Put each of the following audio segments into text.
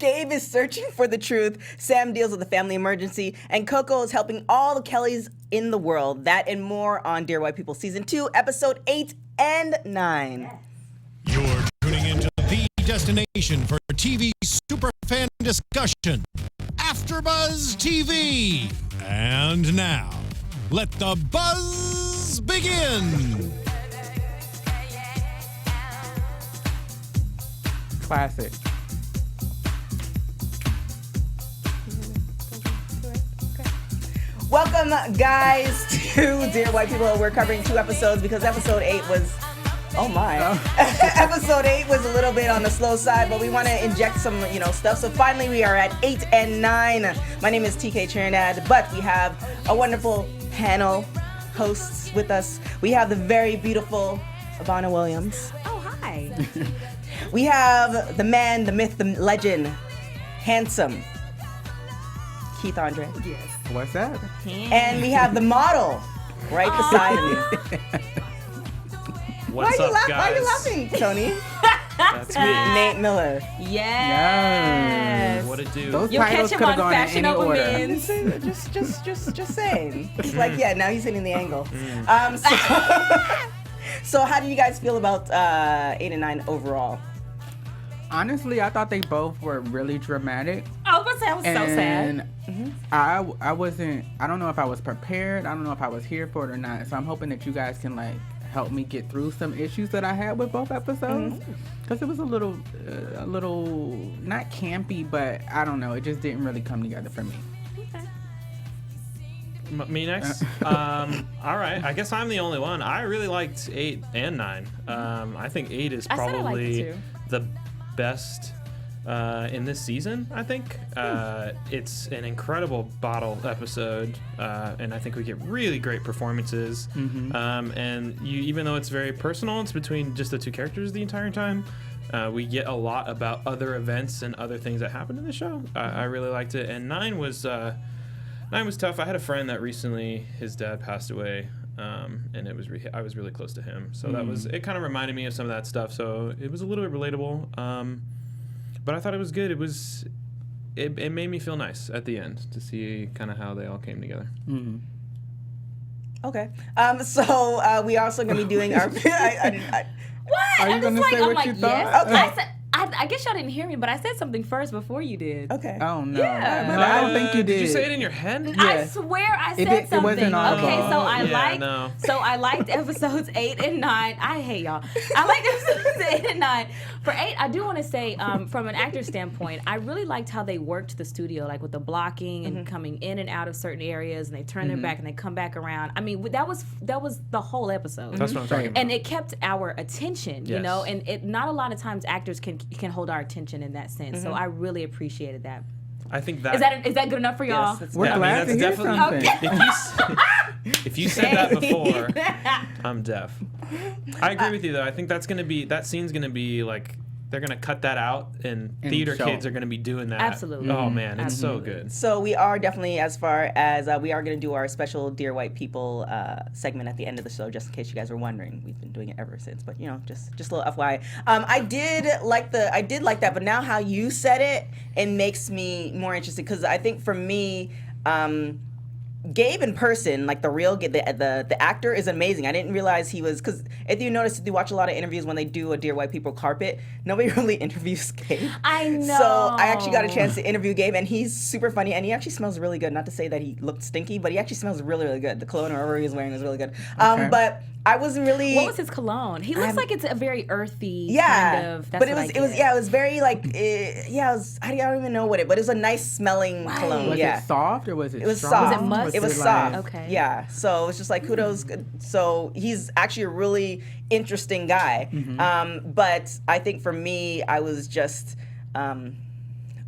Gabe is searching for the truth. Sam deals with a family emergency. And Coco is helping all the Kellys in the world. That and more on Dear White People Season 2, Episode 8 and 9. You're tuning into the destination for TV superfan discussion, AfterBuzz TV. And now, let the buzz begin. Classic. Welcome, guys, to Dear White People. We're covering 2 episodes because Episode 8 was... Oh my. Episode 8 was a little bit on the slow side, but we want to inject some, stuff. So finally we are at 8 and 9. My name is TK Trinidad, but we have a wonderful panel hosts with us. We have the very beautiful Ivanna Williams. Oh, hi. We have the man, the myth, the legend, handsome Keith Andre. Yes. What's that? And we have the model right beside me. What's up, guys? Why are you laughing, Tony? That's me. Nate Miller. Yes. What it do? Those You'll titles catch him could have on gone in Fashion any Over order. Men. Just saying. It's like, yeah, now he's hitting the angle. So how do you guys feel about 8 and 9 overall? Honestly, I thought they both were really dramatic. Oh, but that was so sad. I wasn't, I don't know if I was prepared. I don't know if I was here for it or not. So I'm hoping that you guys can help me get through some issues that I had with both episodes. Because it was a little, not campy, but I don't know. It just didn't really come together for me. Me next? All right. I guess I'm the only one. I really liked 8 and 9. I think 8 is I said I liked it probably too. the best in this season, I think. It's an incredible bottle episode, and I think we get really great performances. And even though it's very personal, it's between just the 2 characters the entire time. We get a lot about other events and other things that happened in the show. I really liked it. And 9 was tough. I had a friend that recently, his dad passed away, and I was really close to him. So it kind of reminded me of some of that stuff. So it was a little bit relatable. But I thought it was good. It made me feel nice at the end to see kind of how they all came together. Okay. So we also going to be doing our... What? Are you I'm going to just say what you thought? Yes. Okay. I guess y'all didn't hear me, but I said something first before you did. Okay. Oh, no. Yeah. No, I don't think you did. Did you say it in your head? Yeah. I swear I said something. It wasn't audible. Okay, so I No. liked episodes 8 and 9. I hate y'all. I liked episodes 8 and 9. For 8, I do want to say, from an actor standpoint, I really liked how they worked the studio, like with the blocking and coming in and out of certain areas, and they turn their back and they come back around. I mean, that was the whole episode. That's what I'm talking about. And it kept our attention, you Yes. know, and not a lot of times actors can hold our attention in that sense. So I really appreciated that. I think that... Is that good enough for y'all? Yes, We're glad to hear something. If you said that before, I'm deaf. I agree with you though. I think that scene's gonna be like, they're gonna cut that out, and theater show. kids are gonna be doing that. Absolutely. Oh man, it's so Absolutely. good. So we are definitely, as far as we are going to do our special Dear White People segment at the end of the show, just in case you guys were wondering. We've been doing it ever since, but just a little FYI. I did like that, but now how you said it makes me more interested, because I think for me, Gabe in person, like the real the actor, is amazing. I didn't realize he was, because if you notice, if you watch a lot of interviews when they do a Dear White People carpet, nobody really interviews Gabe. I know. So I actually got a chance to interview Gabe, and he's super funny, and he actually smells really good. Not to say that he looked stinky, but he actually smells really, really good. The cologne or whatever he was wearing was really good. Okay. But I wasn't really... What was his cologne? He looks like it's a very earthy kind of... but it was very like, I don't even know what but it was a nice smelling cologne. Was it soft or was it It was strong? soft. Was it musk? It was like- soft. Okay. Yeah. So it's just like, kudos. So he's actually a really interesting guy. But I think for me, I was just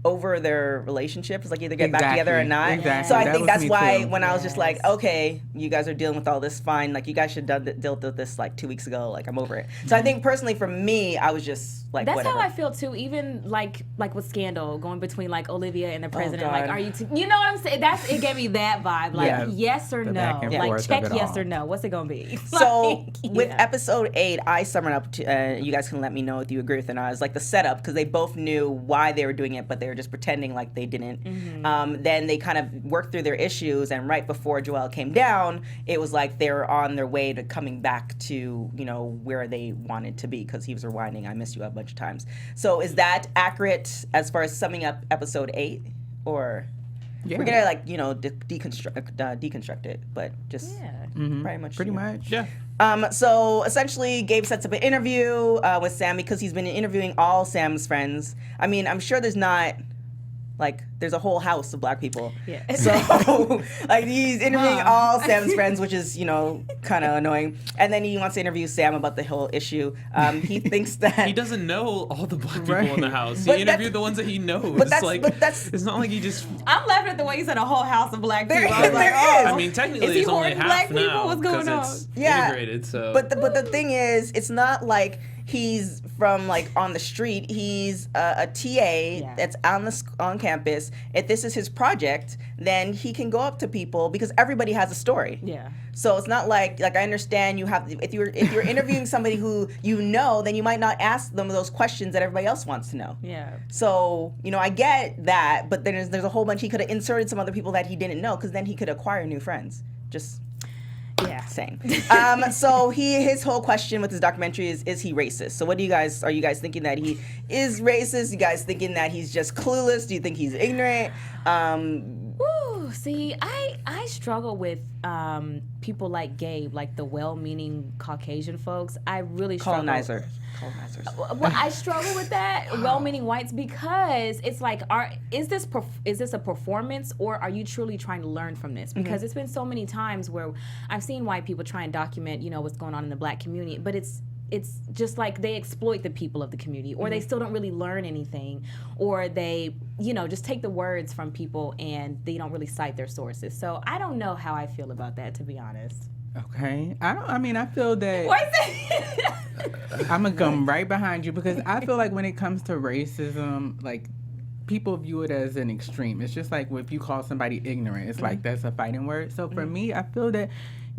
over their relationship. It's like either get back together or not. Exactly. So I That think was that's me why too. when I was just like, okay, you guys are dealing with all this, fine. Like, you guys should have dealt with this like 2 weeks ago. Like, I'm over it. So I think personally for me, I was just like, That's whatever. how I feel too. Even like with Scandal going between like Olivia and the president. God. Like, are you? You know what I'm saying? It gave me that vibe. Like, Yeah, yes or the no. back and Like, forth check of it yes all. or no. What's it gonna be? So Like, with yeah. episode 8, I summed up to, you guys can let me know if you agree with it or not. It's like the setup, because they both knew why they were doing it, but they were just pretending like they didn't. Then they kind of worked through their issues, and right before Joel came down, it was like they were on their way to coming back to, you know, where they wanted to be, because he was rewinding "I Miss You" a bunch of times. So is that accurate as far as summing up episode 8, or? Yeah. We're gonna, like, you know, deconstruct it, but just pretty much. Yeah. So essentially, Gabe sets up an interview with Sam because he's been interviewing all Sam's friends. I mean, I'm sure there's not, like, there's a whole house of black people. Yeah. So, like, he's interviewing all Sam's friends, which is, you know, kind of annoying. And then he wants to interview Sam about the whole issue. He thinks that He doesn't know all the black people Right. in the house. But He interviewed the ones that he knows. but that's- like, but that's- it's not like he just. I'm laughing at the way you said a whole house of black There people. I was is, like, there is. oh. I mean, technically, Is he it's only hoarding half black people? now What's going because it's Yeah. integrated. So, But the thing is, it's not like he's from, like, on the street. He's a TA that's on campus. If this is his project, then he can go up to people because everybody has a story. Yeah. So it's not like I understand you have, if you're interviewing somebody who you know, then you might not ask them those questions that everybody else wants to know. Yeah. So, you know, I get that, but then there's a whole bunch. He could have inserted some other people that he didn't know, because then he could acquire new friends. Just Yeah. saying. So his whole question with his documentary is he racist? So are you guys thinking that he is racist? You guys thinking that he's just clueless? Do you think he's ignorant? Ooh, see, I struggle with people like Gabe, like the well-meaning Caucasian folks. I really struggle. Colonizers. Well, I struggle with that, well-meaning whites, because it's like, is this a performance, or are you truly trying to learn from this? Because it's been so many times where I've seen white people try and document, you know, what's going on in the black community, but it's just like they exploit the people of the community, or they still don't really learn anything, or they, you know, just take the words from people and they don't really cite their sources. So I don't know how I feel about that, to be honest. Okay. I feel that Why is it? I'm gonna come right behind you, because I feel like when it comes to racism, like, people view it as an extreme. It's just like if you call somebody ignorant, it's like that's a fighting word. So for me, I feel that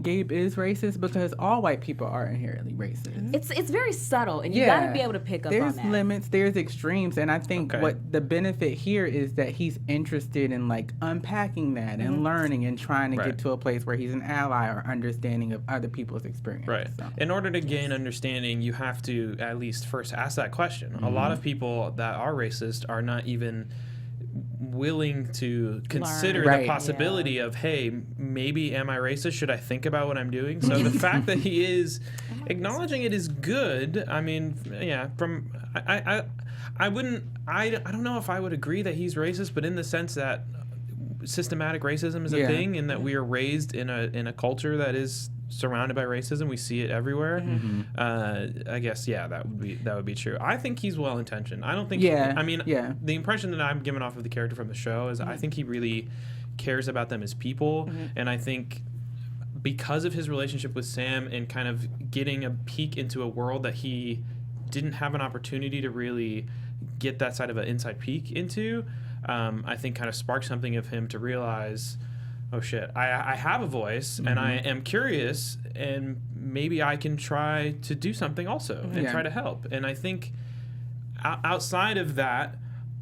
Gabe is racist because all white people are inherently racist. It's very subtle, and you got to be able to pick up on There's that. limits, there's extremes, and I think Okay. what the benefit here is that he's interested in, like, unpacking that and learning and trying to Right. get to a place where he's an ally or understanding of other people's experience. right. So. In order to gain understanding, you have to at least first ask that question. A lot of people that are racist are not even willing to consider Right. the possibility of, hey, maybe am I racist? Should I think about what I'm doing? So the fact that he is acknowledging it is good. I mean, yeah, from I don't know if I would agree that he's racist, but in the sense that systematic racism is a Yeah. thing, and that we are raised in a culture that is surrounded by racism. We see it everywhere. I guess that would be true. I think he's well intentioned. I don't think. Yeah, I mean, yeah. the impression that I'm given off of the character from the show is I think he really cares about them as people, and I think because of his relationship with Sam and kind of getting a peek into a world that he didn't have an opportunity to really get that side of an inside peek into, I think kind of sparked something of him to realize, oh shit, I have a voice and I am curious, and maybe I can try to do something also and try to help. And I think outside of that,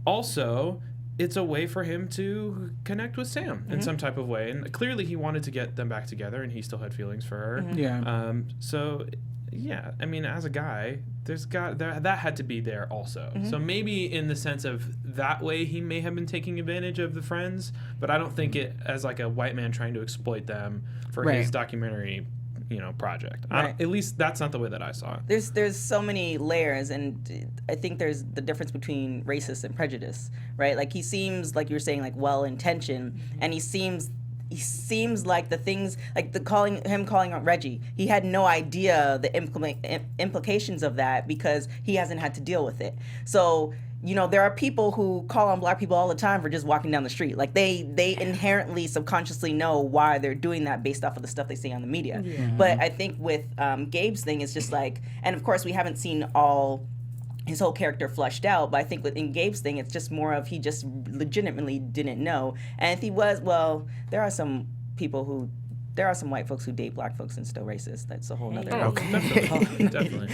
also, it's a way for him to connect with Sam in some type of way. And clearly he wanted to get them back together, and he still had feelings for her. Yeah. So, yeah, I mean, as a guy, that had to be there also. So maybe in the sense of that way, he may have been taking advantage of the friends, but I don't think it as like a white man trying to exploit them for his documentary, project. Right. At least that's not the way that I saw it. There's so many layers, and I think there's the difference between racist and prejudice, right? Like, he seems, like you were saying, like, well-intentioned, and he seems like the things, like calling out Reggie, he had no idea the implications of that because he hasn't had to deal with it. So, there are people who call on black people all the time for just walking down the street. Like, they inherently, subconsciously know why they're doing that based off of the stuff they see on the media. But I think with Gabe's thing, it's just like, and of course we haven't seen his whole character fleshed out, but I think in Gabe's thing, it's just more of he just legitimately didn't know. And if he was, well, there are some people who there are some white folks who date black folks and still racist. That's a whole nother. Definitely.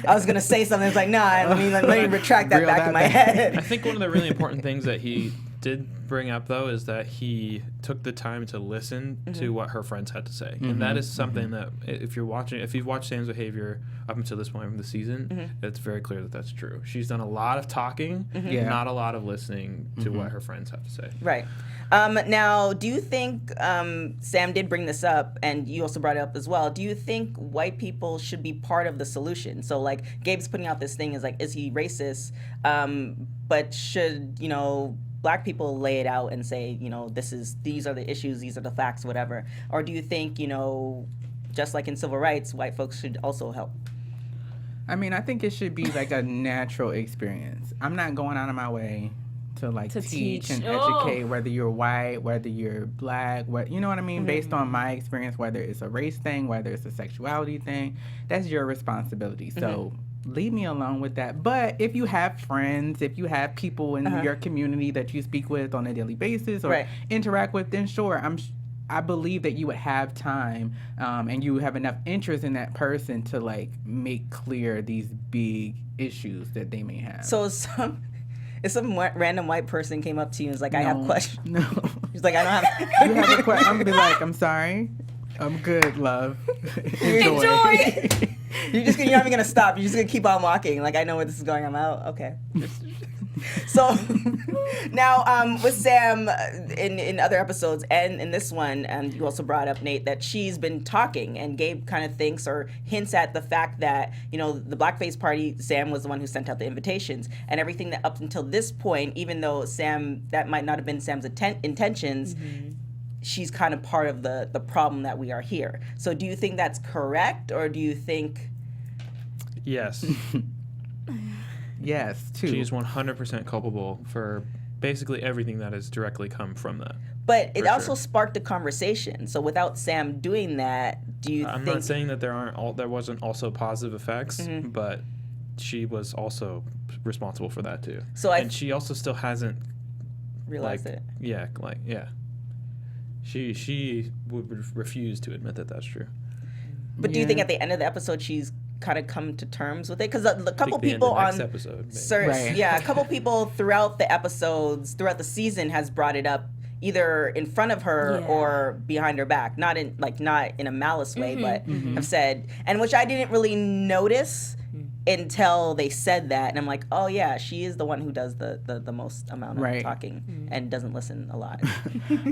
I was gonna say something. It's like, nah. Let me retract that Reel back that in my back. head. I think one of the really important things that he did bring up, though, is that he took the time to listen to what her friends had to say, and that is something that if you've watched Sam's behavior up until this point of the season, it's very clear that that's true. She's done a lot of talking, not a lot of listening to what her friends have to say. Right. Now, do you think Sam did bring this up, and you also brought it up as well? Do you think white people should be part of the solution? So, like, Gabe's putting out this thing is like, is he racist? But should black people lay it out and say, these are the issues, these are the facts, whatever? Or do you think, just like in civil rights, white folks should also help? I mean, I think it should be like a natural experience. I'm not going out of my way to teach and educate, whether you're white, whether you're black, you know what I mean? Based on my experience, whether it's a race thing, whether it's a sexuality thing, that's your responsibility. So leave me alone with that. But if you have friends, if you have people in your community that you speak with on a daily basis or interact with, then sure, I believe that you would have time and you have enough interest in that person to like make clear these big issues that they may have. So if some random white person came up to you and was like, I have questions. No. He's like, I don't have. You have a question. I'm going to be like, I'm sorry. I'm good, love. Enjoy. You're not even going to stop. You're just going to keep on walking. Like, I know where this is going. I'm out. Okay. So now with Sam in other episodes and in this one, and you also brought up, Nate, that she's been talking, and Gabe kind of thinks or hints at the fact that, the blackface party, Sam was the one who sent out the invitations, and everything that up until this point, even though that might not have been Sam's intentions, she's kind of part of the problem that we are here. So do you think that's correct, or do you think... Yes. Yes, too. She's 100% culpable for basically everything that has directly come from that. But it also sparked a conversation. So without Sam doing that, do you think... I'm not saying that there wasn't also positive effects, but she was also responsible for that too. And she also still hasn't realized it. Yeah, She would refuse to admit that that's true. But do you think at the end of the episode she's kind of come to terms with it? Because a couple people on episode, a couple people throughout the season has brought it up either in front of her or behind her back, not in a malice way, but have said, and which I didn't really notice until they said that, and I'm like, oh yeah, she is the one who does the most amount of talking and doesn't listen a lot.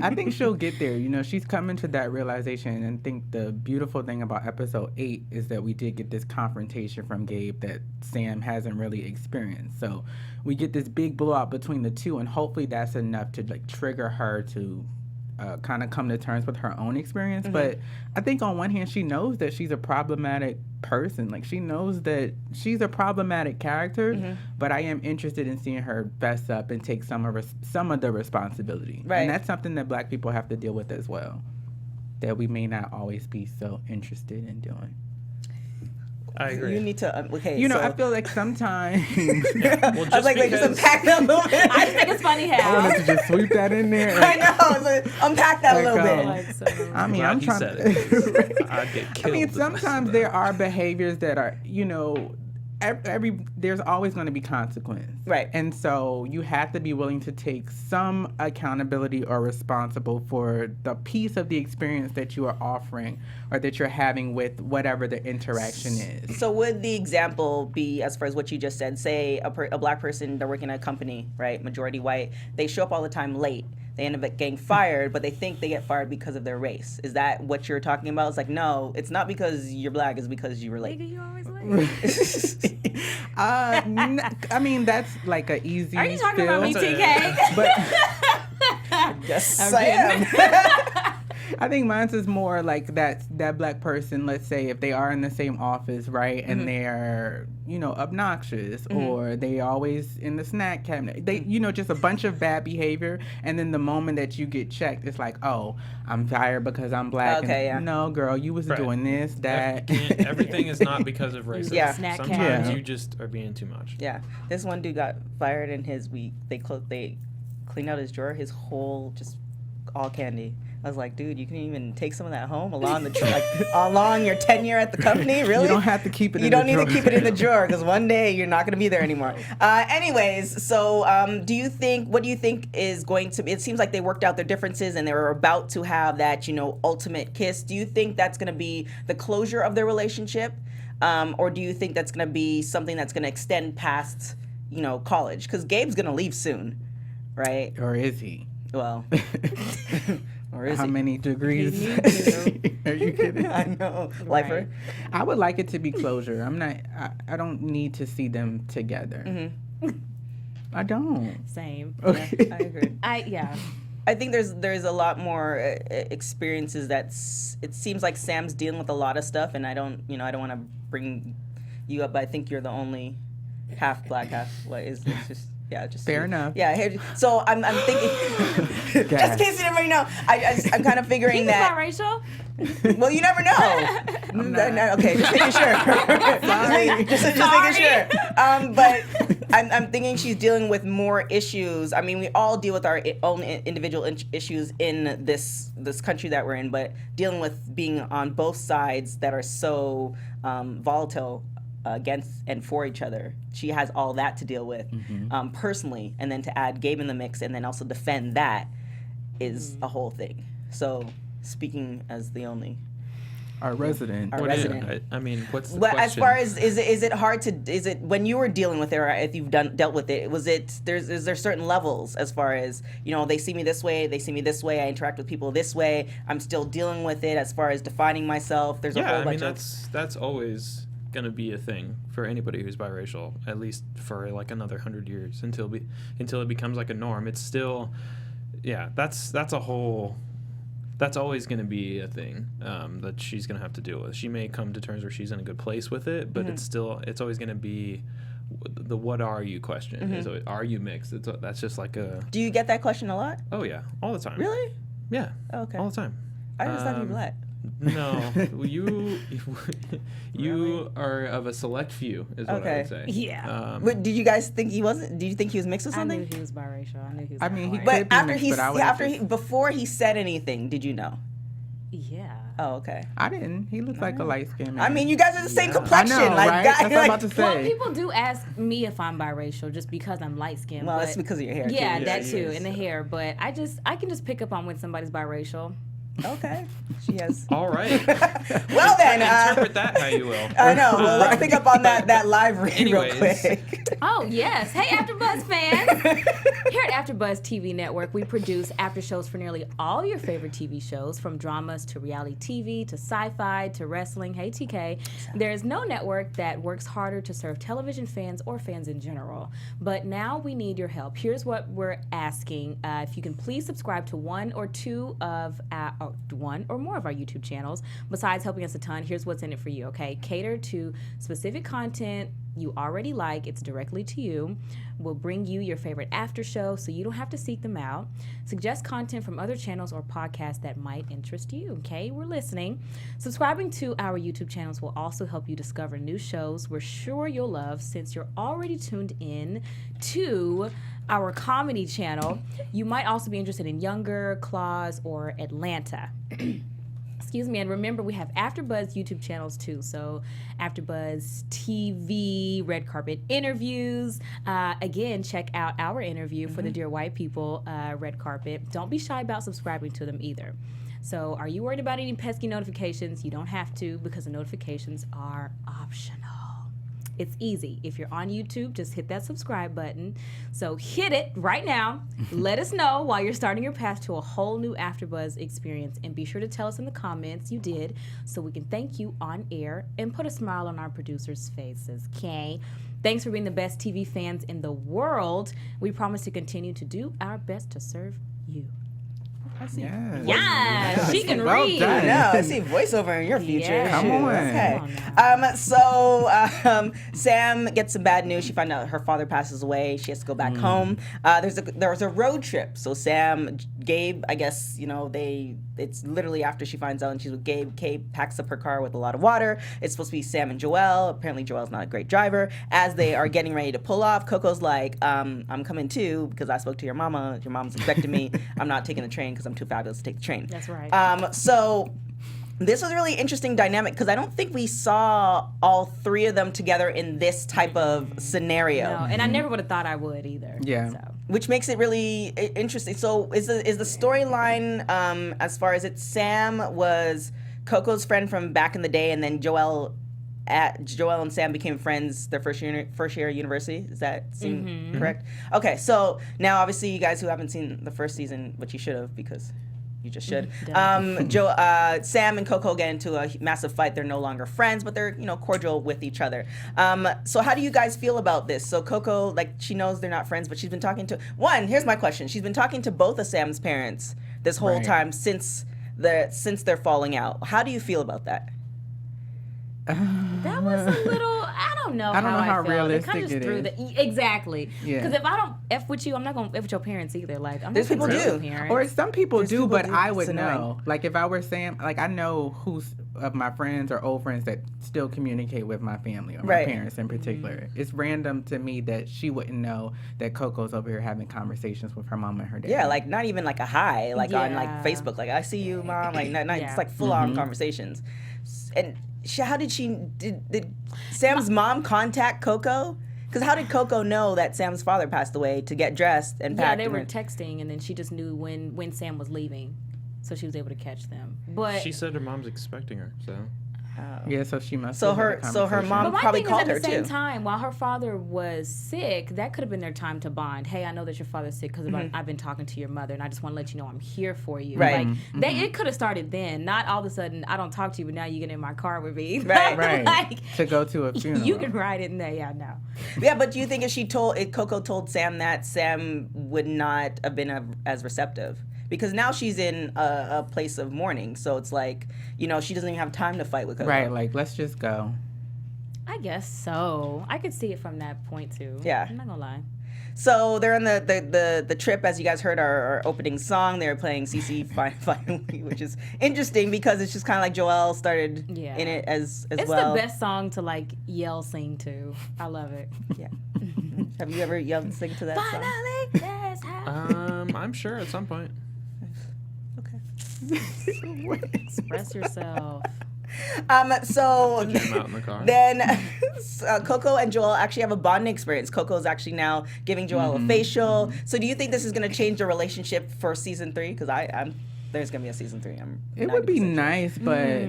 I think she'll get there. She's coming to that realization, and I think the beautiful thing about episode 8 is that we did get this confrontation from Gabe that Sam hasn't really experienced. So we get this big blowout between the two, and hopefully that's enough to like trigger her to kind of come to terms with her own experience. But I think on one hand, she knows that she's a problematic person. Like, she knows that she's a problematic character, but I am interested in seeing her fess up and take some of the responsibility. Right. And that's something that black people have to deal with as well, that we may not always be so interested in doing. I agree. You need to, I feel like sometimes... I was like, just unpack that a little bit. I just think it's funny how... I wanted to just sweep that in there. I know. So unpack that a little bit. I mean, I'm trying to... I'd get killed. I mean, sometimes there are behaviors that are, there's always going to be consequence. Right. And so you have to be willing to take some accountability or responsible for the piece of the experience that you are offering or that you're having with whatever the interaction is. So would the example be, as far as what you just said, say a black person, they're working at a company, right, majority white, they show up all the time late. They end up getting fired, but they think they get fired because of their race. Is that what you're talking about? It's like, no, it's not because you're black, it's because you were late. Nigga, you always late. I mean, that's like an easy Are you talking fill. about me, TK? But Yes, I am. I think mine's is more like that black person, let's say, if they are in the same office, right, and they're, obnoxious, or they always in the snack cabinet. They, just a bunch of bad behavior, and then the moment that you get checked, it's like, oh, I'm fired because I'm black. Okay, and, no, girl, you was doing this, that. Everything is not because of racism. Yeah. Sometimes you just are being too much. Yeah. This one dude got fired in his week. They cleaned out his drawer, his whole, just all candy. I was like, dude, you can even take some of that home along along your tenure at the company. Really? You don't have to keep it. You don't need to keep it in the drawer because one day you're not going to be there anymore. Anyways, so what do you think is going to? It seems like they worked out their differences and they were about to have that, ultimate kiss. Do you think that's going to be the closure of their relationship, or do you think that's going to be something that's going to extend past, college? Because Gabe's going to leave soon, right? Or is he? Well. Or is How he? many degrees? Are you kidding? I know. Lifer? Right. I would like it to be closure. I don't need to see them together. Mm-hmm. I don't. Same. Okay. I agree. I think there's a lot more experiences it seems like Sam's dealing with a lot of stuff, and I don't want to bring you up, but I think you're the only half black, half white. It's just. Yeah, just Fair enough. Yeah, so I'm thinking, just in case you didn't already know, I'm kind of figuring He's that. biracial? Well, you never know. No, okay, just making sure. just making sure. But I'm thinking she's dealing with more issues. I mean, we all deal with our own individual issues in this country that we're in, but dealing with being on both sides that are so volatile against and for each other. She has all that to deal with personally, and then to add Gabe in the mix and then also defend that is a whole thing. So speaking as the only Our resident. I mean, what's the but question? as far as is it hard to when you were dealing with it, or if you've dealt with it, is there certain levels as far as they see me this way, I interact with people this way, I'm still dealing with it as far as defining myself. There's a whole bunch of that's always gonna be a thing for anybody who's biracial, at least for like another 100 years until it becomes like a norm. It's still, that's always going to be a thing that she's going to have to deal with. She may come to terms where she's in a good place with it, but it's always going to be the what are you question. So are you mixed? That's just like a. Do you get that question a lot? Oh yeah, all the time. Really? Yeah. Oh, okay. All the time. I just thought you were black. No, you are of a select few, is what I would say. Yeah. But did you guys think he wasn't? Did you think he was mixed with I something? knew he was biracial. I knew he was. I mean, he white. could But be after mixed, before he said anything, did you know? Yeah. Oh, okay. I didn't. He looks like a light skinned man. I mean, you guys are the same I complexion. know, like, right? guys, That's what I'm about to Well, say. people do ask me if I'm biracial just because I'm light skinned. Well, that's because of your hair. Yeah, too. that he too, is. and the hair. But I can just pick up on when somebody's biracial. Okay. She has. All right. Well then, Interpret that how you will. I know. Well, let's pick up on that live read real Anyways. quick. Oh yes, hey AfterBuzz fans! Here at AfterBuzz TV Network, we produce after shows for nearly all your favorite TV shows, from dramas to reality TV to sci-fi to wrestling. Hey TK, there is no network that works harder to serve television fans or fans in general. But now we need your help. Here's what we're asking: if you can please subscribe to one or more of our YouTube channels. Besides helping us a ton, here's what's in it for you. Okay, cater to specific content you already like. It's directly to you. We'll bring you your favorite after show so you don't have to seek them out. Suggest content from other channels or podcasts that might interest you. Okay, we're listening. Subscribing to our YouTube channels will also help you discover new shows we're sure you'll love, since you're already tuned in to our comedy channel. You might also be interested in Younger, Claws, or Atlanta. Excuse me, and remember, we have AfterBuzz YouTube channels too. So AfterBuzz TV, Red Carpet Interviews. Again, check out our interview for the Dear White People Red Carpet. Don't be shy about subscribing to them either. So are you worried about any pesky notifications? You don't have to, because the notifications are optional. It's easy. If you're on YouTube, just hit that subscribe button. So hit it right now. Let us know while you're starting your path to a whole new AfterBuzz experience. And be sure to tell us in the comments you did, so we can thank you on air and put a smile on our producers' faces, okay? Thanks for being the best TV fans in the world. We promise to continue to do our best to serve you. Yes. Yeah, she can Well read. done. No, I see voiceover in your future. Yeah. Come on. Okay. Come on So Sam gets some bad news. She finds out her father passes away. She has to go back home. There was a road trip. So Sam, Gabe, I guess, it's literally after she finds out and she's with Gabe. Gabe packs up her car with a lot of water. It's supposed to be Sam and Joelle. Apparently Joelle's not a great driver. As they are getting ready to pull off, Coco's like, I'm coming too because I spoke to your mama. Your mom's expecting me. I'm not taking the train because because I'm too fabulous to take the train. That's right. So this was a really interesting dynamic because I don't think we saw all three of them together in this type of scenario. No, and I never would have thought I would either. Yeah. So. Which makes it really interesting. So is the storyline as far as Sam was Coco's friend from back in the day, and then Joel and Sam became friends their first year at university. Does that seem correct? Okay, so now obviously you guys who haven't seen the first season, which you should have because you just should. Sam and Coco get into a massive fight. They're no longer friends, but they're cordial with each other. So how do you guys feel about this? So Coco, like, she knows they're not friends, but she's been talking to Here's my question: she's been talking to both of Sam's parents this whole time since they're falling out. How do you feel about that? That was a little. I don't know how realistic kind of it threw is. Exactly. Yeah. Because if I don't f with you, I'm not gonna f with your parents either. Like, I'm There's not people gonna do. f with parents. Or some people There's do, people but do. I would It's know. annoying. Like if I were Sam, like I know who's of my friends or old friends that still communicate with my family or my Right. parents in particular. It's random to me that she wouldn't know that Coco's over here having conversations with her mom and her dad. Yeah, like not even like a hi, like on like Yeah. Facebook, like I see you, mom, like not Yeah. it's like full on conversations. And how did Sam's mom contact Coco? Because how did Coco know that Sam's father passed away to get dressed and Yeah, packed? they were and- texting, and then she just knew when Sam was leaving, so she was able to catch them. But She said her mom's expecting her, so. Yeah, so she must. So have had her- a so her conversation. mom- But my probably thing is, called at the her, same too. time, while her father was sick, that could have been their time to bond. Hey, I know that your father's sick because I've been talking to your mother, and I just want to let you know I'm here for you. Right. Like, it could have started then. Not all of a sudden, I don't talk to you, but now you get in my car with me. Right. Right. Like, to go to a funeral. you can ride it in there. Yeah, no. Yeah, but do you think if Coco told Sam that, Sam would not have been as receptive? Because now she's in a place of mourning, so it's like, she doesn't even have time to fight with Coco. Right, like let's just go. I guess so. I could see it from that point too. Yeah. I'm not gonna lie. So they're on the trip, as you guys heard our opening song. They were playing CC Finally, which is interesting because it's just kind of like Joel started Yeah. in it as It's well. the best song to like yell sing to. I love it. Yeah. Have you ever yelled and sing to that song? Finally, that's how. I'm sure at some point. Okay. Express yourself. So Jam out in the car. then Coco and Joel actually have a bonding experience. Coco's actually now giving Joel a facial. So do you think this is going to change the relationship for season 3? Because there's going to be a season 3. It would be 90% sure. nice, but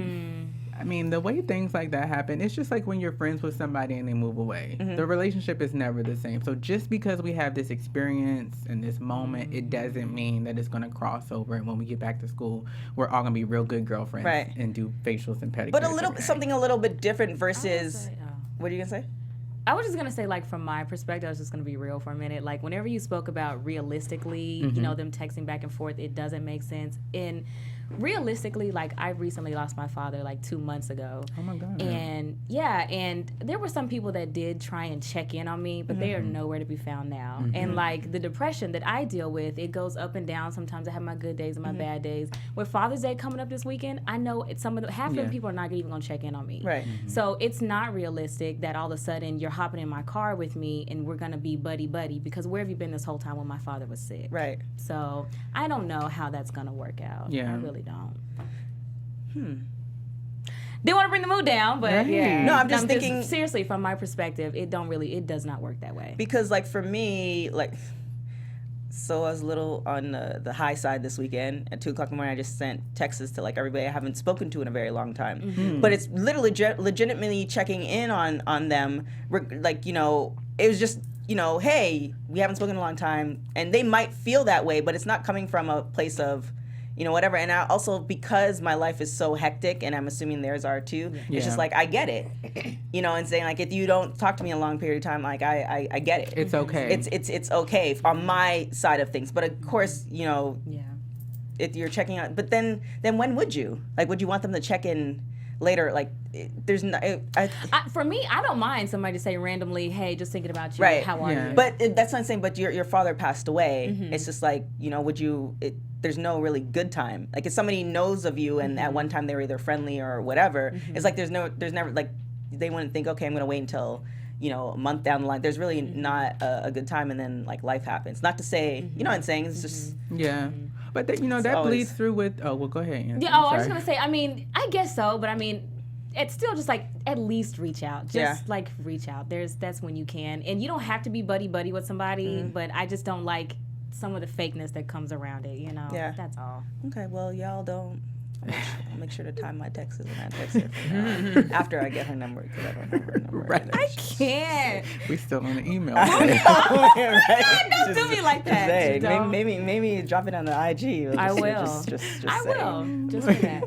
I mean, the way things like that happen, it's just like when you're friends with somebody and they move away. The relationship is never the same. So just because we have this experience and this moment, it doesn't mean that it's going to cross over. And when we get back to school, we're all going to be real good girlfriends Right. and do facials and pedicures. But every day. something a little bit different versus. Oh. What are you going to say? I was just gonna say, like, from my perspective, I was just gonna be real for a minute. Like, whenever you spoke about realistically, them texting back and forth, it doesn't make sense. And realistically, like, I recently lost my father like 2 months ago. Oh my God. And and there were some people that did try and check in on me, but they are nowhere to be found now. And like the depression that I deal with, it goes up and down. Sometimes I have my good days and my bad days. With Father's Day coming up this weekend, I know half of the people are not even gonna check in on me. Right. So it's not realistic that all of a sudden you're hopping in my car with me and we're gonna be buddy because where have you been this whole time when my father was sick? Right. So I don't know how that's gonna work out. Yeah. I really don't. Didn't want to bring the mood down, but Right. yeah. No, I'm just thinking- seriously, from my perspective, it does not work that way. Because like for me, like, so I was a little on the high side this weekend. At 2:00 in the morning, I just sent texts to like everybody I haven't spoken to in a very long time. But it's literally legitimately checking in on them. Like, it was just, hey, we haven't spoken in a long time, and they might feel that way, but it's not coming from a place of, whatever. And I also, because my life is so hectic, and I'm assuming theirs are too, it's just Yeah. like, I get it, and saying like, if you don't talk to me a long period of time, like I get it. It's okay. It's okay on my side of things. But of course, Yeah. if you're checking out, but then when would you? Like, would you want them to check in later? Like, there's no, For me, I don't mind somebody to say randomly, "Hey, just thinking about you. Right. How are Yeah. you?" but that's not saying, but your father passed away. It's just like, would you, there's no really good time. Like, if somebody knows of you and at one time they were either friendly or whatever, it's like there's never, like, they wouldn't think, okay, I'm going to wait until, a month down the line. There's really not a good time, and then, like, life happens. Not to say, you know what I'm saying? It's just, Yeah. But that, that always- bleeds through with. Oh, well, go ahead. Anthony. Yeah. Oh, I was Sorry. gonna say. I mean, I guess so, but I mean, it's still just like at least reach out. Just like reach out. That's when you can, and you don't have to be buddy with somebody. But I just don't like some of the fakeness that comes around it. Yeah. That's all. Okay, well, y'all don't. I'll make sure to time my texts when I text her after I get her number because I don't know her number. Right. either. I can't. We still on the email. Don't do me like that. Say, Don't. maybe drop it on the IG. I will. Just I say. will. Just for that.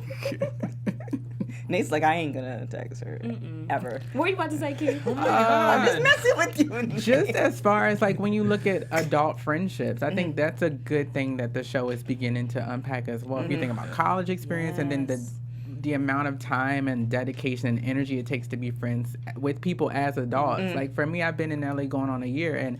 Nate's like, I ain't gonna text her ever. What were you about to say, Keith? I'm just messing with you. Nate. Just as far as like when you look at adult friendships, I think that's a good thing that the show is beginning to unpack as well. If you think about college experience and then the amount of time and dedication and energy it takes to be friends with people as adults. Like for me, I've been in LA going on a year, and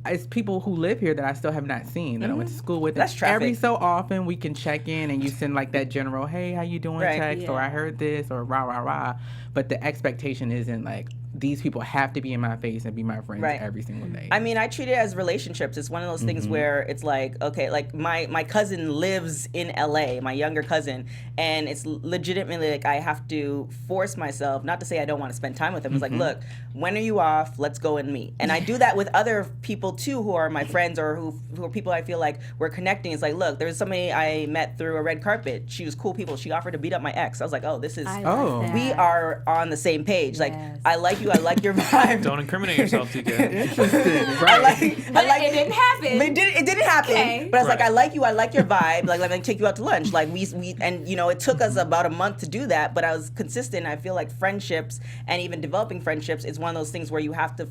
it's people who live here that I still have not seen that I went to school with. That's traffic. Every so often we can check in and you send like that general, hey, how you doing Right. text, or Yeah. I heard this, or rah, rah, rah. But the expectation isn't like, these people have to be in my face and be my friends Right. every single day. I mean, I treat it as relationships. It's one of those things where it's like, okay, like my cousin lives in LA, my younger cousin, and it's legitimately like I have to force myself, not to say I don't want to spend time with him. It's like, look, when are you off? Let's go and meet. And I do that with other people too who are my friends or who are people I feel like we're connecting. It's like, look, there's somebody I met through a red carpet. She was cool people. She offered to beat up my ex. I was like, oh, this is, I like Oh. that. we are on the same page. Like, Yes. I like you. I like your vibe. Don't incriminate yourself, TK. Interesting, I right? like, But I like, it didn't happen. But it didn't happen. Okay. But I was like, Right. I like you. I like your vibe. Like, let me take you out to lunch. Like we and it took us about a month to do that. But I was consistent. I feel like friendships and even developing friendships is one of those things where you have to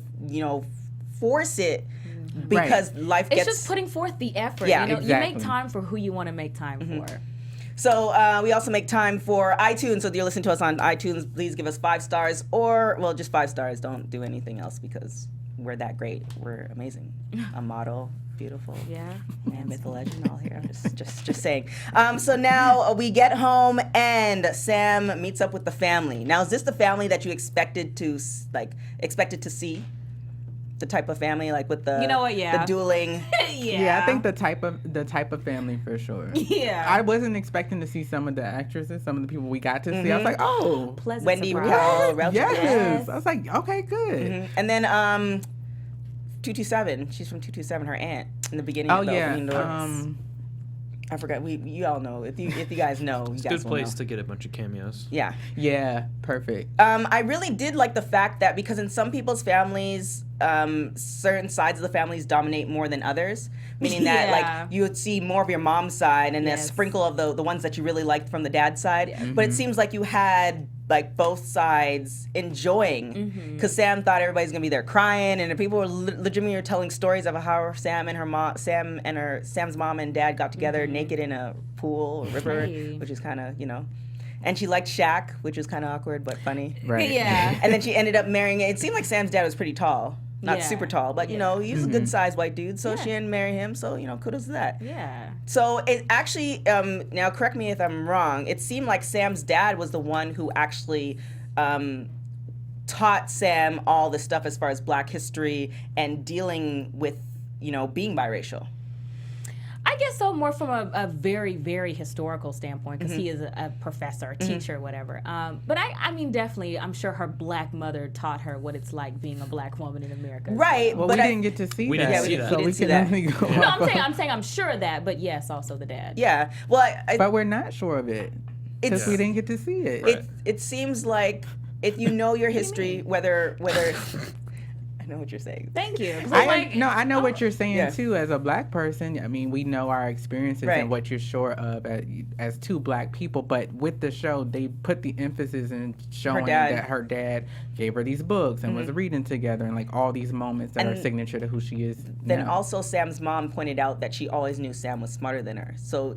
force it because life It's gets. just putting forth the effort. Yeah, You exactly. make time for who you want to make time for. So we also make time for iTunes. So if you're listening to us on iTunes, please give us 5 stars or, well, just 5 stars. Don't do anything else because we're that great. We're amazing. A model, beautiful. Yeah. Man, myth, the legend, all here. I'm just saying. So now we get home and Sam meets up with the family. Now, is this the family that you expected to see? The type of family, like with the You know what, yeah. the dueling. Yeah, I think the type of family for sure. Yeah. I wasn't expecting to see some of the actresses, some of the people we got to see. I was like, oh, Pleasant Wendy surprise. Raquel, Rel- yes. Yes. I was like, okay, good. And then 227. She's from 227. Her aunt in the beginning. Oh of the yeah. opening doors. I forgot. You all know. If you guys know, you It's a guys good will place know. to get a bunch of cameos. Yeah. Yeah, perfect. I really did like the fact that because in some people's families, certain sides of the families dominate more than others. Meaning that Yeah. like you would see more of your mom's side and a Yes. sprinkle of the ones that you really liked from the dad's side. But it seems like you had like both sides enjoying because Sam thought everybody's gonna be there crying and the people were legitimately telling stories of how Sam's mom and dad got together naked in a pool or river, Hey. which is kind of and she liked Shaq, which was kind of awkward but funny. Right. Yeah. And then she ended up marrying. It seemed like Sam's dad was pretty tall, not Yeah. super tall, but he's a good sized white dude. So she didn't marry him. So kudos to that. Yeah. So it actually, now correct me if I'm wrong. It seemed like Sam's dad was the one who actually taught Sam all this stuff as far as Black history and dealing with being biracial. I guess so, more from a very, very historical standpoint, because he is a professor, a teacher, whatever. But I mean, definitely, I'm sure her Black mother taught her what it's like being a Black woman in America. Right. Well, but we didn't get to see We that. didn't see that. So We we didn't see can that. only go No, off of- I'm saying I'm sure of that, but yes, also the dad. Yeah. Well, I But we're not sure of it because It's- we didn't get to see it. it seems like if you know your history, whether I know what you're saying. Thank you. 'Cause I I'm like, I know what you're saying Yeah. too. As a Black person, I mean, we know our experiences Right. and what you're sure of as two Black people. But with the show, they put the emphasis in showing dad. that her dad gave her these books and was reading together, and like all these moments that are And signature to who she is. Then now. also Sam's mom pointed out that she always knew Sam was smarter than her. So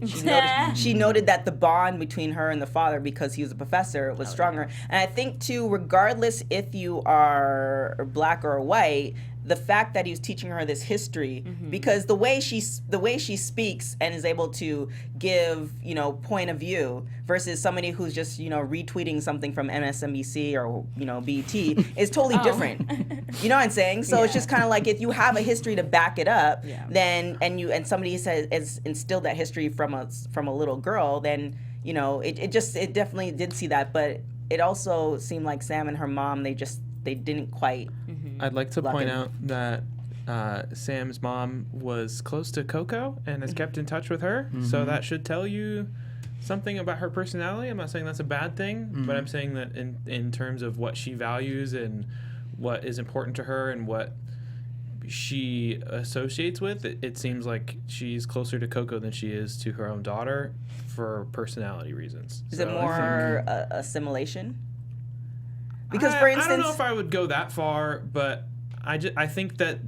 she noted that the bond between her and the father, because he was a professor, was stronger. And I think too, regardless if you are Black or white, the fact that he was teaching her this history, because the way she speaks and is able to give, you know, point of view versus somebody who's just, you know, retweeting something from MSNBC or, you know, BET is totally different. You know what I'm saying? So it's just kind of like, if you have a history to back it up, then and somebody has instilled that history from a little girl, then, you know, it definitely did see that. But it also seemed like Sam and her mom, they didn't quite. I'd like to point out that Sam's mom was close to Coco and has kept in touch with her. So that should tell you something about her personality. I'm not saying that's a bad thing, but I'm saying that in terms of what she values and what is important to her and what she associates with, it seems like she's closer to Coco than she is to her own daughter for personality reasons. Is it more assimilation? Because, for instance, I don't know if I would go that far, but I think that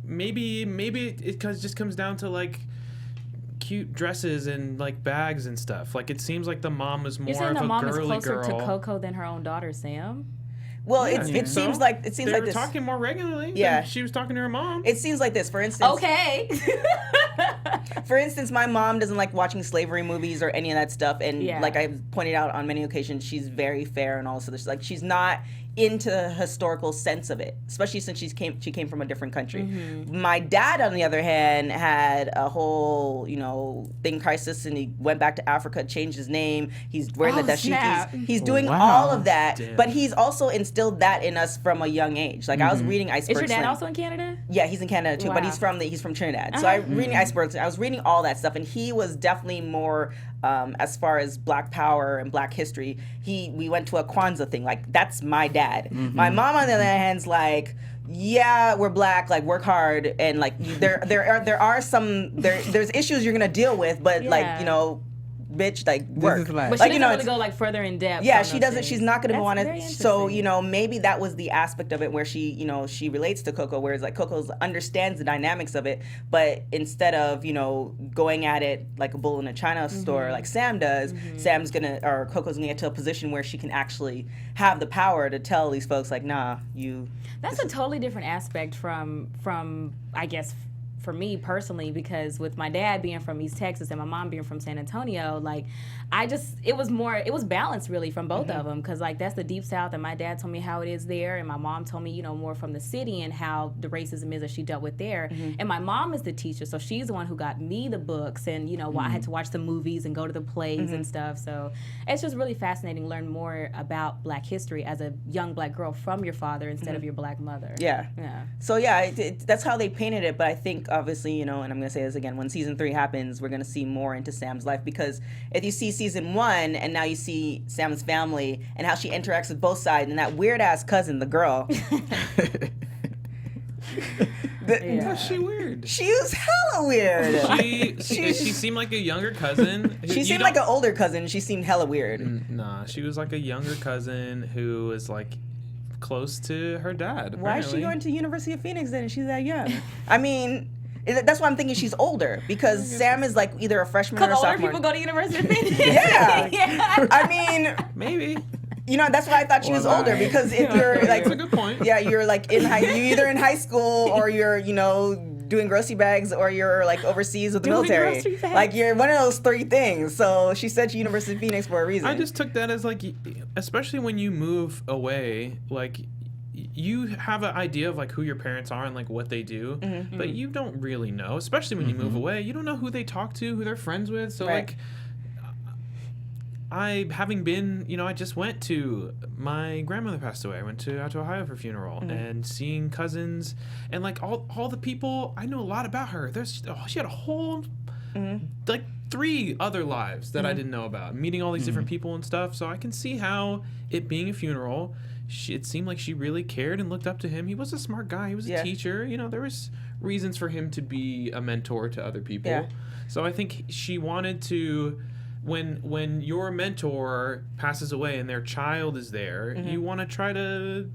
maybe it just comes down to like cute dresses and like bags and stuff. Like, it seems like the mom was more You're saying of the a mom is girly closer girl. to Coco than her own daughter, Sam? well, Yeah, it seems like they like were this. talking more regularly. Yeah. Than she was talking to her mom. It seems like this. For instance, Okay. For instance, my mom doesn't like watching slavery movies or any of that stuff, and like I've pointed out on many occasions, she's very fair and all this other stuff. Like, she's not into the historical sense of it, especially since she came from a different country. My dad, on the other hand, had a whole, you know, thing crisis, and he went back to Africa, changed his name. He's wearing the dashikis. He's doing all of that, but he's also instilled that in us from a young age. Like, I was reading Iceberg Is your dad Slim. also in Canada? Yeah, he's in Canada too, but he's from Trinidad. So I reading Iceberg. I was reading all that stuff, and he was definitely more as far as Black Power and Black history. We went to a Kwanzaa thing. Like, that's my dad. My mom, on the other hand's like, yeah, we're Black, like, work hard, and like there's issues you're gonna deal with, but like, you know, bitch, like, work. But like, she you doesn't know, really go like further in depth. yeah, on she those doesn't. things. She's not going to want very to. So, interesting. you know, maybe that was the aspect of it where she, you know, she relates to Coco, whereas like Coco understands the dynamics of it, but instead of, you know, going at it like a bull in a china store like Sam does, Coco's gonna get to a position where she can actually have the power to tell these folks like, nah, you. That's a totally different aspect from I guess, for me personally, because with my dad being from East Texas and my mom being from San Antonio, like, it was balanced really from both of them, because like that's the deep South, and my dad told me how it is there, and my mom told me, you know, more from the city and how the racism is that she dealt with there. And my mom is the teacher, so she's the one who got me the books, and you know, I had to watch the movies and go to the plays and stuff. So it's just really fascinating to learn more about Black history as a young Black girl from your father instead of your Black mother. Yeah. So yeah, that's how they painted it. But I think obviously, you know, and I'm gonna say this again, when season 3 happens, we're gonna see more into Sam's life, because if you see season 1 and now you see Sam's family and how she interacts with both sides, and that weird ass cousin, the girl. Was she weird? She was hella weird. She seemed like a younger cousin. She seemed like an older cousin. She seemed hella weird. Nah, she was like a younger cousin who was like close to her dad. Why is she going to University of Phoenix then if she's that young? I mean, that's why I'm thinking she's older, because Sam is like either a freshman or a sophomore. Because older people go to University of Phoenix. Yeah. I mean, maybe. You know, that's why I thought she was older, because if you're like, that's a good point. Yeah, you're like you're either in high school or you're, you know, doing grocery bags, or you're like overseas with the military. Like, you're one of those 3 things. So she said University of Phoenix for a reason. I just took that as like, especially when you move away, like, you have an idea of like who your parents are and like what they do, but you don't really know, especially when you move away. You don't know who they talk to, who they're friends with. So like, having been, you know, I just went to, my grandmother passed away. I went out to Ohio for a funeral, and seeing cousins and like all the people, I know a lot about her. She had a whole like 3 other lives that I didn't know about, meeting all these different people and stuff. So I can see how it being a funeral, it seemed like she really cared and looked up to him. He was a smart guy. He was a teacher. You know, there was reasons for him to be a mentor to other people. Yeah. So I think she wanted to, when your mentor passes away and their child is there, you want to try to,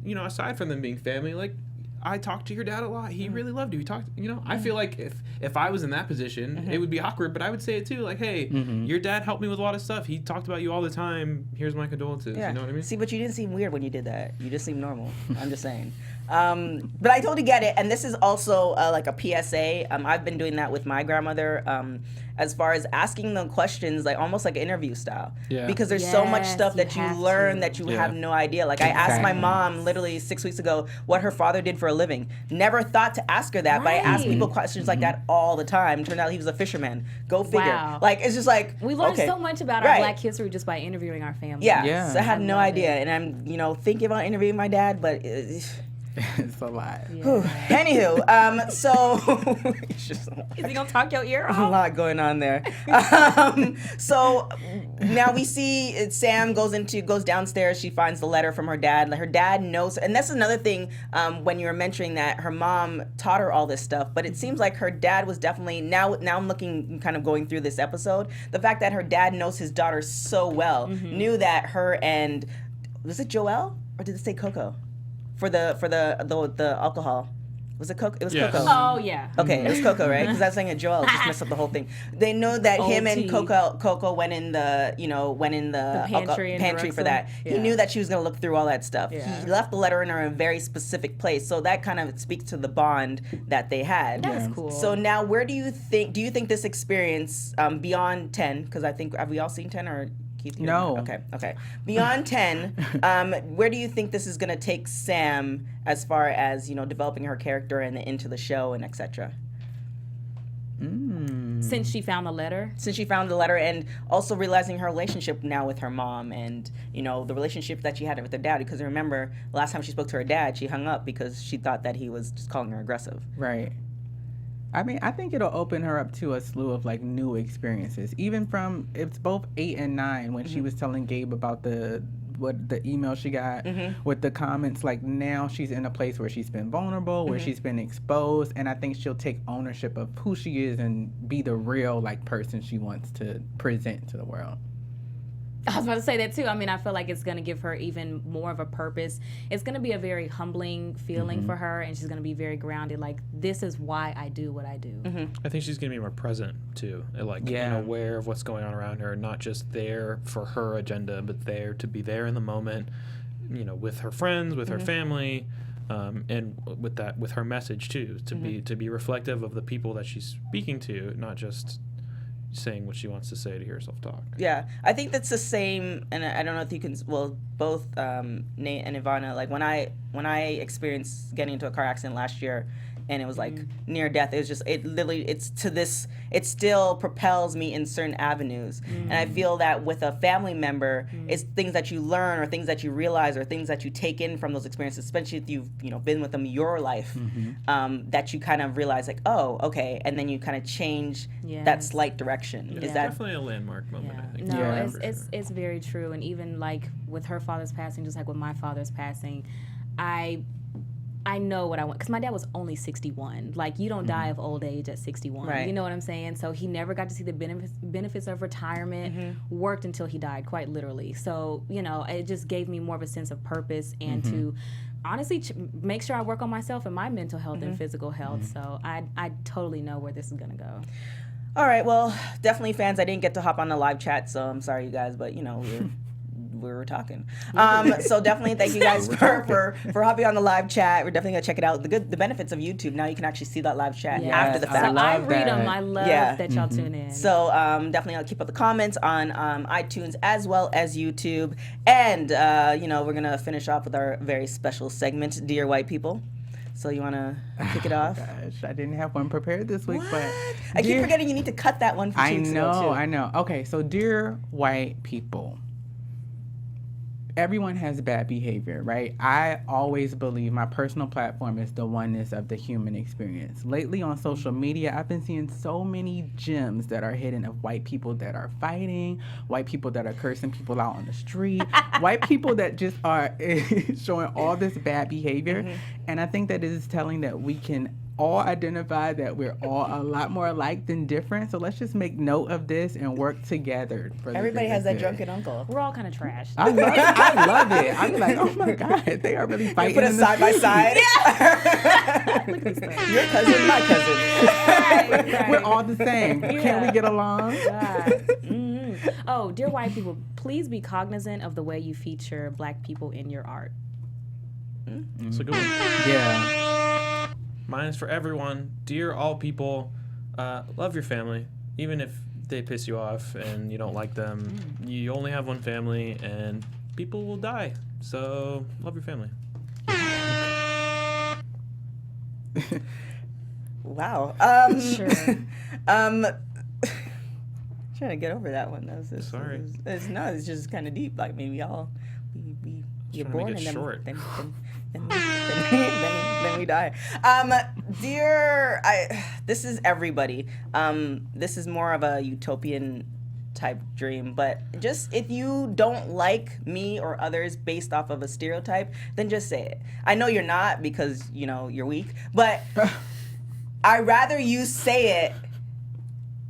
you know, aside from them being family, like, I talked to your dad a lot. He really loved you. He talked, I feel like if I was in that position, it would be awkward, but I would say it too. Like, hey, your dad helped me with a lot of stuff. He talked about you all the time. Here's my condolences. Yeah. You know what I mean? See, but you didn't seem weird when you did that. You just seemed normal. I'm just saying. But I totally get it. And this is also like a PSA. I've been doing that with my grandmother as far as asking them questions, like almost like interview style. Yeah. Because there's so much Yes, stuff you that you have learn to. that you have no idea. Like I asked my mom literally 6 weeks ago what her father did for a living. Never thought to ask her that, but I ask people questions like that all the time. Turned out he was a fisherman. Go figure. Wow. Like it's just like We learned okay. so much about our Black history just by interviewing our family. Yeah. Yeah. So I have I no love idea, it. and I'm thinking about interviewing my dad, but. It's a lot. Anywho, so it's just Is he gonna talk your ear a off? lot going on there. So now we see Sam goes downstairs. She finds the letter from her dad. Her dad knows, and that's another thing. When you were mentioning that her mom taught her all this stuff, but it seems like her dad was definitely now I'm looking kind of going through this episode. The fact that her dad knows his daughter so well, knew that her and was it Joelle or did it say Coco? For the alcohol, was it Coco? It was Yes. Coco. Oh yeah. Okay, it was Coco, right? Because I was saying it Joel just messed up the whole thing. They know that him and OT. Coco went in the pantry and pantry for directed that. them. He Yeah. knew that she was gonna look through all that stuff. Yeah. He left the letter in her in a very specific place, so that kind of speaks to the bond that they had. That's Yeah. cool. So now, where do you think this experience beyond 10? Because I think have we all seen 10 or? Keith, you No. Okay. Beyond 10, where do you think this is going to take Sam as far as, developing her character and into the show and etc.? Since she found the letter. Since she found the letter and also realizing her relationship now with her mom and, the relationship that she had with her dad. Because remember, the last time she spoke to her dad, she hung up because she thought that he was just calling her aggressive. Right. I mean, I think it'll open her up to a slew of like new experiences. Even from it's both 8 and 9 when she was telling Gabe about the email she got with the comments. Like now she's in a place where she's been vulnerable, where she's been exposed, and I think she'll take ownership of who she is and be the real like person she wants to present to the world. I was about to say that too. I mean, I feel like it's going to give her even more of a purpose. It's going to be a very humbling feeling for her, and she's going to be very grounded. Like, this is why I do what I do. I think she's going to be more present, too. And aware of what's going on around her, not just there for her agenda, but there to be there in the moment, with her friends, with her family, and with her message, too, to be reflective of the people that she's speaking to, not just saying what she wants to say to hear herself talk. Yeah, I think that's the same, and I don't know if you can. Well, both Nate and Ivanna. Like when I experienced getting into a car accident last year, and it was like near death. It was just it still propels me in certain avenues, and I feel that with a family member, it's things that you learn or things that you realize or things that you take in from those experiences, especially if you've been with them your life, that you kind of realize like, oh, okay, and then you kind of change that slight direction. Yeah, Is that definitely a landmark moment, I think. No, Yeah. it's very true. And even like with her father's passing, just like with my father's passing, I know what I want, because my dad was only 61. Like, you don't die of old age at 61. Right. You know what I'm saying? So he never got to see the benefits of retirement, worked until he died, quite literally. So, it just gave me more of a sense of purpose and to honestly make sure I work on myself and my mental health and physical health. So I totally know where this is going to go. All right, well, definitely fans, I didn't get to hop on the live chat, so I'm sorry, you guys, but, we were talking. So definitely thank you guys for hopping on the live chat. We're definitely going to check it out. The benefits of YouTube, now you can actually see that live chat Yes. after the I fact. So I love read that. them. I love Yeah. that y'all tune in. So definitely I'll keep up the comments on iTunes as well as YouTube. And, we're going to finish off with our very special segment, Dear White People. So you want to kick it off? Gosh, I didn't have one prepared this week, but I keep forgetting you need to cut that one for 2 weeks ago, too. I know. Okay, so dear white people, everyone has bad behavior, right? I always believe my personal platform is the oneness of the human experience. Lately on social media, I've been seeing so many gems that are hidden of white people that are fighting, white people that are cursing people out on the street, white people that just are showing all this bad behavior. And I think that it is telling that we can all identify that we're all a lot more alike than different. So let's just make note of this and work together. For the Everybody greater has that good. drunken uncle. We're all kind of trash. I love it. I'm like, oh my God, they are really fighting. Put us in the side by street. side. Look at this thing. Your cousin, my cousin. Right. We're all the same. Can't we get along? God. Oh, dear white people, please be cognizant of the way you feature Black people in your art. That's a good one. Yeah. Mine is for everyone. Dear all people, love your family. Even if they piss you off and you don't like them, you only have one family and people will die. So love your family. Wow. Sure. Trying to get over that one. Sorry. It's just kind of deep. Like maybe all we you're trying to born make and it then, short. then we die. Dear, this is everybody. This is more of a utopian type dream, but just if you don't like me or others based off of a stereotype, then just say it. I know you're not because you're weak, but I'd rather you say it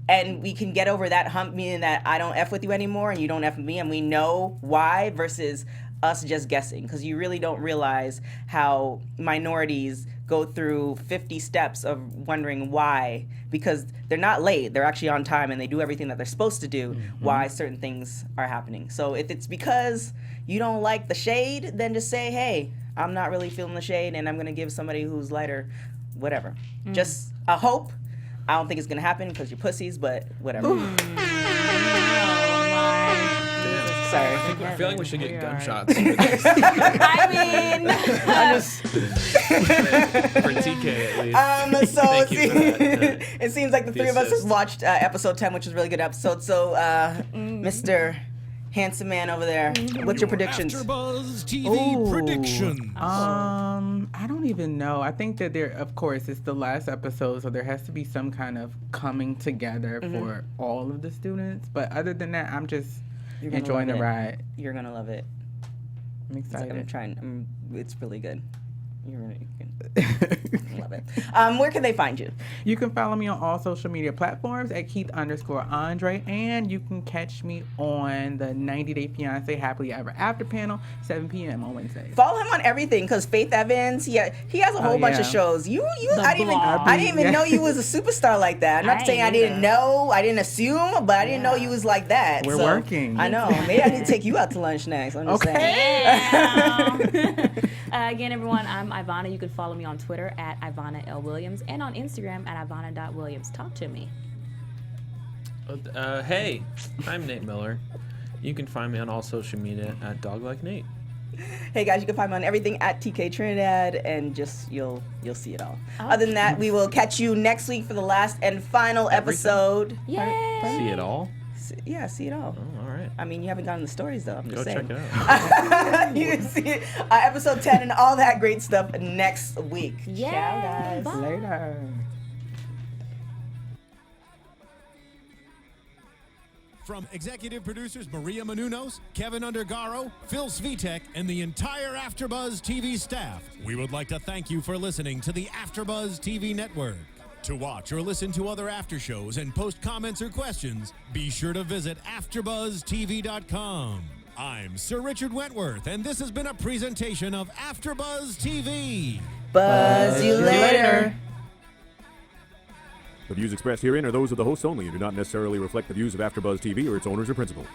and we can get over that hump, meaning that I don't F with you anymore and you don't F with me and we know why, versus us just guessing, because you really don't realize how minorities go through 50 steps of wondering why, because they're not late, they're actually on time and they do everything that they're supposed to do, why certain things are happening. So if it's because you don't like the shade, then just say, hey, I'm not really feeling the shade and I'm going to give somebody who's lighter, whatever. Just a hope. I don't think it's going to happen because you're pussies, but whatever. Sorry. I feel like we should get gunshots. I mean, I just for TK at least. So Thank you for that. it seems like the three of us assist. have watched episode 10, which was a really good episode. So, Mr. Handsome Man over there, what's your predictions? AfterBuzz TV Ooh. predictions. I don't even know. I think that of course, it's the last episode, so there has to be some kind of coming together for all of the students. But other than that, I'm just You're gonna enjoying the love it. ride. You're gonna love it. I'm It's like I'm excited. trying. It's really good. You can love it. Where can they find you? You can follow me on all social media platforms at Keith_Andre, and you can catch me on the 90 Day Fiancé Happily Ever After panel, 7 p.m. on Wednesdays. Follow him on everything, because Faith Evans, he has a whole bunch of yeah. shows. I blog. didn't even know you was a superstar like that. I'm not I saying I ain't didn't either. know, I didn't assume, but I didn't know you was like that. We're So, working. I know. Maybe I need to take you out to lunch next. I'm just saying. Yeah. Again, everyone, I'm Ivanna. You can follow me on Twitter at Ivanna L. Williams and on Instagram at Ivanna.Williams. Talk to me. Hey, I'm Nate Miller. You can find me on all social media at DogLikeNate. Hey guys, you can find me on everything at TK Trinidad, and just you'll see it all. Oh. Other than that, we will catch you next week for the last and final episode. Yay! See it all? Yeah, see it all. Oh, all right. I mean, you haven't gotten the stories though. I'm just Go saying. check it out. You can see it, episode 10 and all that great stuff next week. Yay! Ciao, guys. Bye. Later. From executive producers Maria Menounos, Keven Undergaro, Phil Svitek, and the entire AfterBuzz TV staff, we would like to thank you for listening to the AfterBuzz TV network. To watch or listen to other after shows and post comments or questions, be sure to visit AfterBuzzTV.com. I'm Sir Richard Wentworth, and this has been a presentation of AfterBuzz TV. Buzz you later. The views expressed herein are those of the hosts only and do not necessarily reflect the views of AfterBuzz TV or its owners or principals.